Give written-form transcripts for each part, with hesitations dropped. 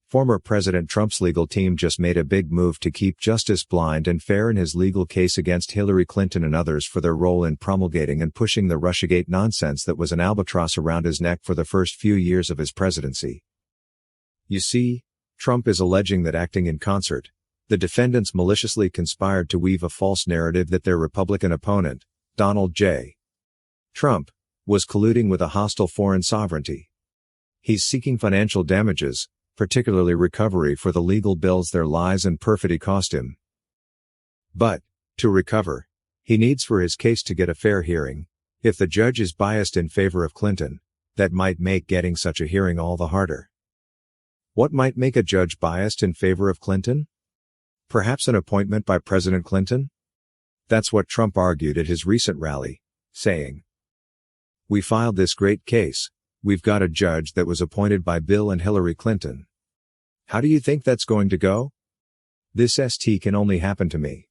Former President Trump's legal team just made a big move to keep justice blind and fair in his legal case against Hillary Clinton and others for their role in promulgating and pushing the Russiagate nonsense that was an albatross around his neck for the first few years of his presidency. You see, Trump is alleging that acting in concert, the defendants maliciously conspired to weave a false narrative that their Republican opponent, Donald J. Trump, was colluding with a hostile foreign sovereignty. He's seeking financial damages, particularly recovery for the legal bills their lies and perfidy cost him. But, to recover, he needs for his case to get a fair hearing. If the judge is biased in favor of Clinton, that might make getting such a hearing all the harder. What might make a judge biased in favor of Clinton? Perhaps an appointment by President Clinton? That's what Trump argued at his recent rally, saying, "We filed this great case. We've got a judge that was appointed by Bill and Hillary Clinton. How do you think that's going to go? This ST can only happen to me."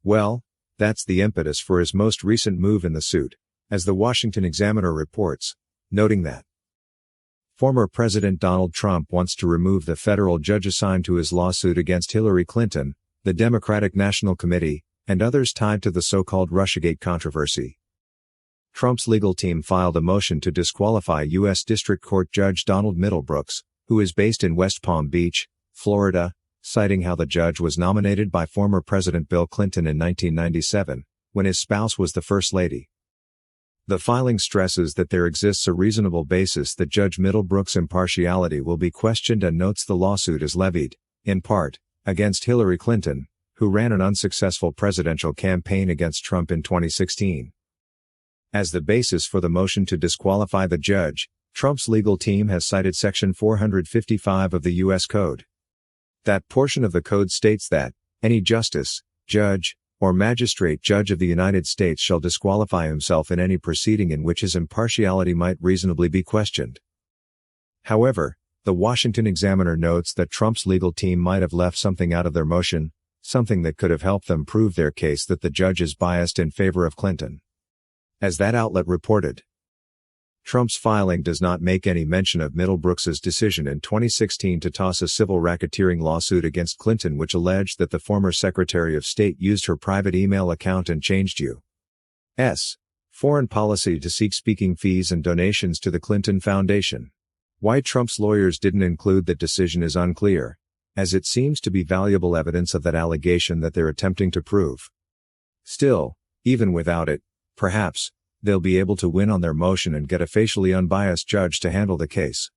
Well, that's the impetus for his most recent move in the suit, as the Washington Examiner reports, noting that former President Donald Trump wants to remove the federal judge assigned to his lawsuit against Hillary Clinton, the Democratic National Committee, and others tied to the so-called Russiagate controversy. Trump's legal team filed a motion to disqualify U.S. District Court Judge Donald Middlebrooks, who is based in West Palm Beach, Florida, citing how the judge was nominated by former President Bill Clinton in 1997, when his spouse was the First Lady. The filing stresses that there exists a reasonable basis that Judge Middlebrooks' impartiality will be questioned and notes the lawsuit is levied, in part, against Hillary Clinton, who ran an unsuccessful presidential campaign against Trump in 2016. As the basis for the motion to disqualify the judge, Trump's legal team has cited Section 455 of the U.S. Code. That portion of the code states that any justice, judge, or magistrate judge of the United States shall disqualify himself in any proceeding in which his impartiality might reasonably be questioned. However, the Washington Examiner notes that Trump's legal team might have left something out of their motion, something that could have helped them prove their case that the judge is biased in favor of Clinton. As that outlet reported, Trump's filing does not make any mention of Middlebrooks' decision in 2016 to toss a civil racketeering lawsuit against Clinton which alleged that the former Secretary of State used her private email account and changed U.S. foreign policy to seek speaking fees and donations to the Clinton Foundation. Why Trump's lawyers didn't include that decision is unclear, as it seems to be valuable evidence of that allegation that they're attempting to prove. Still, even without it, perhaps, they'll be able to win on their motion and get a facially unbiased judge to handle the case.